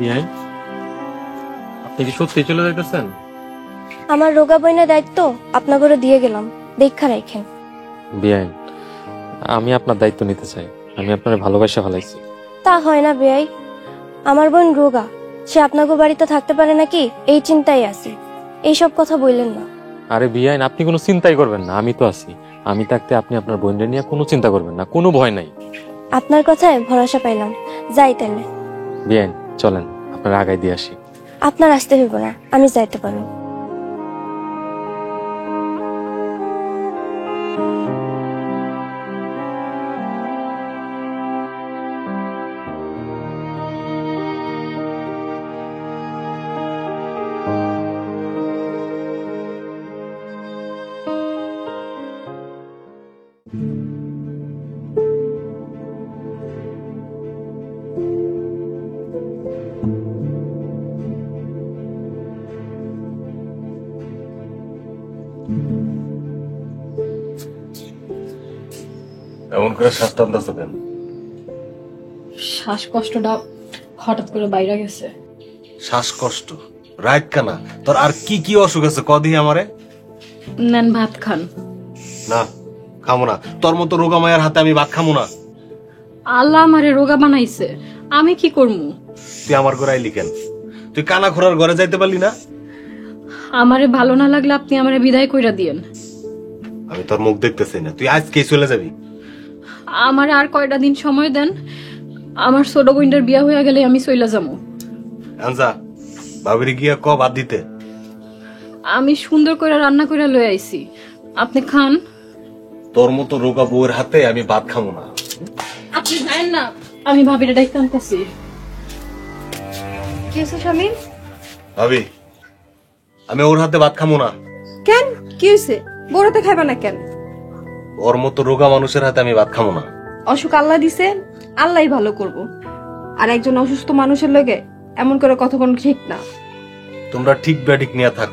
বিয়াই, আপনি কি সত্যি চলে যাইতেছেন? আমার রোগা বইনের দায়িত্ব আপনাকে দিয়ে গেলাম, দেখা রাখেন। বিয়াই, আমি আপনার দায়িত্ব নিতে চাই। আমি আপনার ভালোবাসা ফেলাইছি। তা হয় না বেয়াই, আমার বোন রোগা, সে আপনাকে বাড়িতে থাকতে পারে নাকি এই চিন্তাই আছে। এইসব কথা বললেন না। আরে বিয়াই, আপনি কোনো চিন্তাই করবেন না, আমি তো আছি। আমি থাকতে আপনি আপনার বোনদের নিয়ে কোনো চিন্তা করবেন না, কোনো ভয় নাই। আপনার কথায় ভরসা পাইলাম, যাই তাহলে। বিয়াই চলেন, আপনার আগায় দিয়ে আসি। আপনার আসতে হইব না, আমি যাইতে পারবো। এমন করে শ্বাস টানতেছ কেন? শ্বাসকষ্টটা হঠাৎ করে বাইরে গেছে। শ্বাসকষ্ট? রাইট কানা, তোর আর কি কি অসুখ আছে কদি আমারে? নেন ভাত খান। না, খামো না। তোর মতো রোগা মায়ের হাতে আমি ভাত খামো না। আল্লাহ আমারে রোগা বানাইছে, আমি কি করবো? তুই আমার ঘরে আইলি কেন? তুই কানা খোরার ঘরে যাইতে পারলি না? আমারে ভালো না লাগলে আপনি আমারে বিদায় কইরা দিয়েন। আমি তোর মুখ দেখতেছি না, তুই আজকেই চলে যাবি। আমারে আর কয়টা দিন সময় দেন, আমার ছোট বোনটার বিয়া হয়ে গেলে আমি চইলা যাবো। আনজা, ভাবিরে গিয়া ক ভাত দিতে। আমি সুন্দর করে রান্না করে লয়ে আইছি, আপনি খান। তোর মতো রোগা বউয়ের হাতে আমি ভাত খামো না। আপনি যায়েন না, আমি ভাবিরে ডাইতে আনতেছি। কি হয়েছে স্বামী? ভাবি, আমি ওর হাতে ভাত খামো না। কেন, কি হয়েছে? বড়তে খাইবা না কেন? ওর মতো রোগা মানুষের হাতে আমি ভাত খামো না। অসুখ আল্লাহ দিছে, আল্লাহই ভালো করব। আর একজন অসুস্থ মানুষের লগে এমন করে কথা কোন ঠিক না। তোমরা ঠিক ব্যাটিক নিয়ে থাক,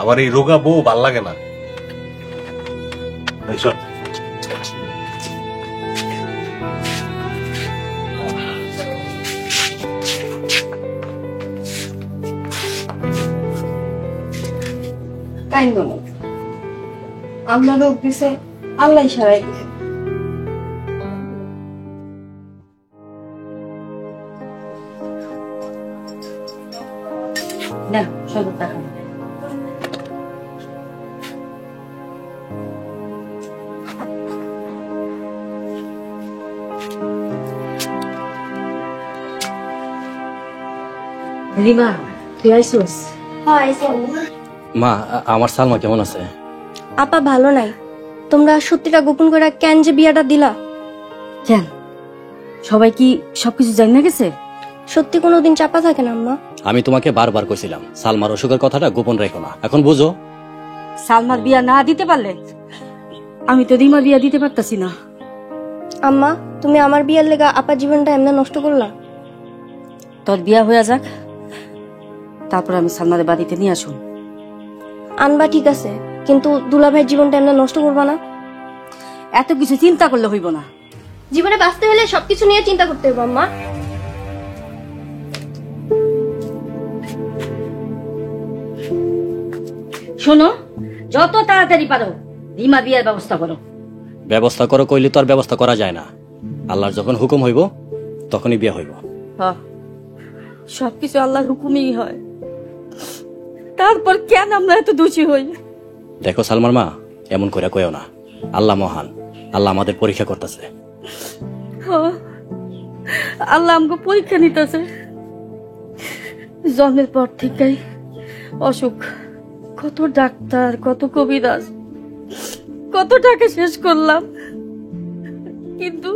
আমার এই রোগা বউ ভাল লাগে না। এই শোন, কাইন্দ না, আল্লাহ রোগ দিছে, আল্লাহ সারাই দিছে। না, শরবত টাকা রিমা, তুই আইসোস? মা, আমার সালমা কেমন আছে? আপা ভালো নাই। তোমরা সত্যিটা গোপন করে কেন যে বিয়াটা দিলা? কেন, সবাই কি সবকিছু জানি না গেছে? সত্যি কোনোদিন চাপা থাকে না আম্মা। আমি তোমাকে বারবার কইছিলাম সালমার অসুখের কথাটা গোপন রেখো না, এখন বুঝো। সালমার বিয়া না দিতে পারলে আমি তো রিমার বিয়া দিতে পারতাছি না। আম্মা, তুমি আমার বিয়ের লেগা আপার জীবনটা এমনি নষ্ট করলা। তোর বিয়া হয়ে যাক, তারপর আমি সালমাদের বাড়িতে নিয়ে আসুন। আনবা ঠিক আছে, কিন্তু দুলাভাইয়ের জীবনটা এমনি নষ্ট করবা না। এত কিছু চিন্তা করলে হইব না। জীবনে বাঁচতে হলে সবকিছু নিয়ে চিন্তা করতে হবে আম্মা। শোনো, যত তাড়াতাড়ি পারো রিমা বিয়ার ব্যবস্থা করো। ব্যবস্থা করো কইলে তো আর ব্যবস্থা করা যায় না। আল্লাহর যখন হুকুম হইব তখনই বিয়া হইব। সবকিছু আল্লাহর হুকুমই হয়, তারপর কেন আমরা এত দোষী হই? দেখো সালমার মা, এমন কইরা কইও না। আল্লাহ মহান, আল্লাহ আমাদের পরীক্ষা করতেছে। আল্লাহ আমাকে পরীক্ষা নিতেছে। জন্মের পর থেকেই অসুখ, কত ডাক্তার, কত কবিরাজ, কত টাকা শেষ করলাম, কিন্তু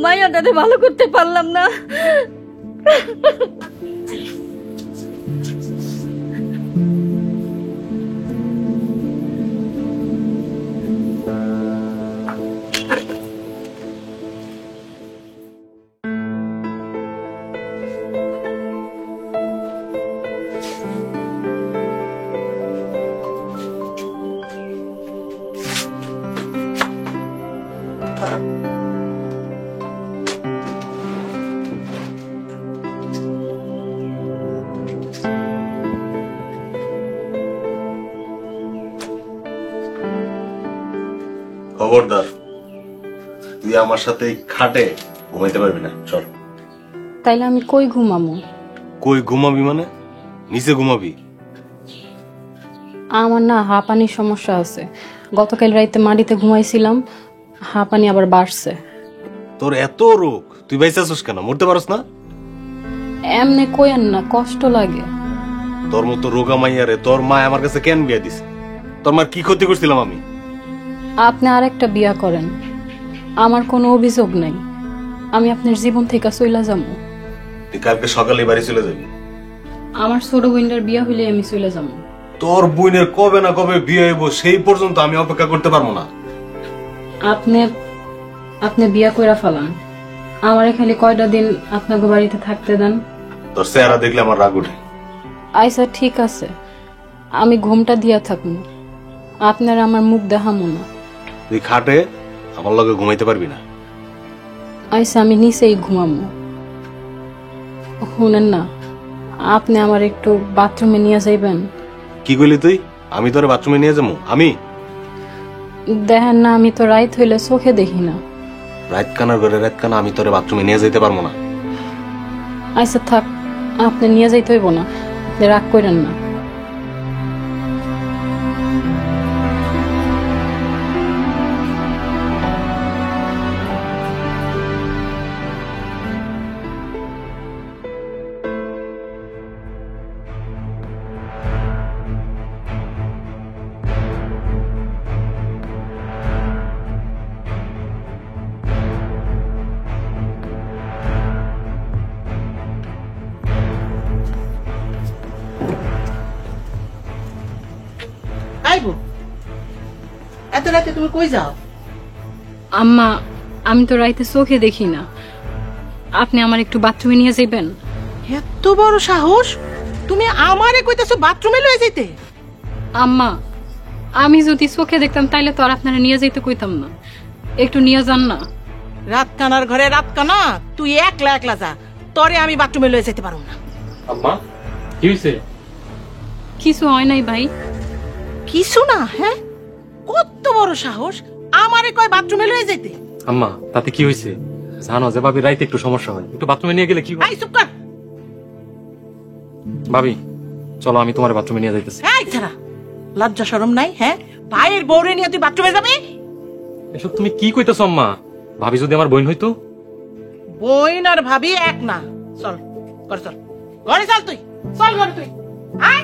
মায়াটারে ভালো করতে পারলাম না। খবরদার, তুই আমার সাথে এই খাটে ঘুমাইতে পারবি না। চল। তাইলে আমি কই ঘুমামো? কই ঘুমাবি মানে? নিচে ঘুমাবি? আমার না হাঁপানির সমস্যা আছে। গতকাল রাইতে মাটিতে ঘুমাইছিলাম, হাঁপানি আবার বাড়ছে। তোর এত রোগ, তুই বাইসে আছিস কেন? মরতে পারস না? এমনি কইেন না, কষ্ট লাগে। তোর মতো রোগা মাইয়ারে তোর মা আমার কাছে কেন বিয়া দিছে? তোর মার কি ক্ষতি করছিলাম আমি? আপনি আরেকটা বিয়া করেন, আমার কোনো অভিযোগ নাই। আমি আপনার জীবন থেকে চইলা যাবো। তুই কালকে সকালে বাড়ি চলে যাবি। আমার ছোট বোনটার বিয়া হইলে আমি চলে যাবো। তোর বোনের কবে না কবে বিয়ে হইব, সেই পর্যন্ত আমি অপেক্ষা করতে পারবো না। আপনি বিয়া কইরা ফেলান, আমারে খালি কয়টা দিন আপনাকে বাড়িতে থাকতে দেন। তোর চেহারা দেখলে আমার রাগ উঠে। আচ্ছা ঠিক আছে, আমি ঘুমটা দিয়া থাকুন, আপনার আমার মুখ দেখামো না। তুই খাটে আমার লগে ঘুমাইতে পারবি না। আচ্ছা আমি নিচেই ঘুমামো। শুনেন না, আপনি আমার একটু বাথরুমে নিয়ে যাইবেন? কি কইলি তুই? আমি তোর বাথরুমে নিয়ে যাবো? আমি দেখেন না, আমি তো রাইত হইলে চোখে দেখি না। রাত কানার ঘরে রাত কানা, আমি তোর বাথরুমে নিয়ে যেতে পারবো না। আচ্ছা থাক, আপনি নিয়ে যাইতে হইব না, আপনি রাগ করেন না। আইবো, এত রাতে তুমি কই যাও? আম্মা, আমি তো রাইতে চোখে দেখি না, আপনি আমার একটু বাথরুমে নিয়ে যাইবেন? এত বড় সাহস, তুমি আমারে কইতাছো বাথরুমে লয়ে যাইতে? আম্মা, আমি যদি চোখে দেখতাম তাইলে তো আর আপনারা নিয়ে যাইতে কইতাম না। একটু নিয়ে যান না। রাত কানার ঘরে রাত কানা, তুই একলা একলা যা, তরে আমি বাথরুমে লয়ে যেতে পারবো না। আম্মা কি হইছে? কিছু হয় নাই ভাই। কিছু না? হ্যাঁ, কত বড় সাহস আমারে কয় বাথরুমে লয়ে যাইতে? আম্মা তাতে কি হইছে? জানো যে ভাবি রাইতে একটু সমস্যা হয়, একটু বাথরুমে নিয়ে গেলে কি হয়? আই চুপ কর। ভাবি চলো, আমি তোমার বাথরুমে নিয়ে যাইতেছি। এই ছাড়া, লজ্জা শরম নাই? হ্যাঁ, ভাইয়ের বউরে নিয়ে তুই বাথরুমে যাবি? এসব তুমি কি কইতেছো আম্মা? ভাবি যদি আমার বোন হইতো? বোন আর ভাবি এক না। চল ঘরে, চল ঘরে, চল তুই, চল ঘরে তুই। আয়।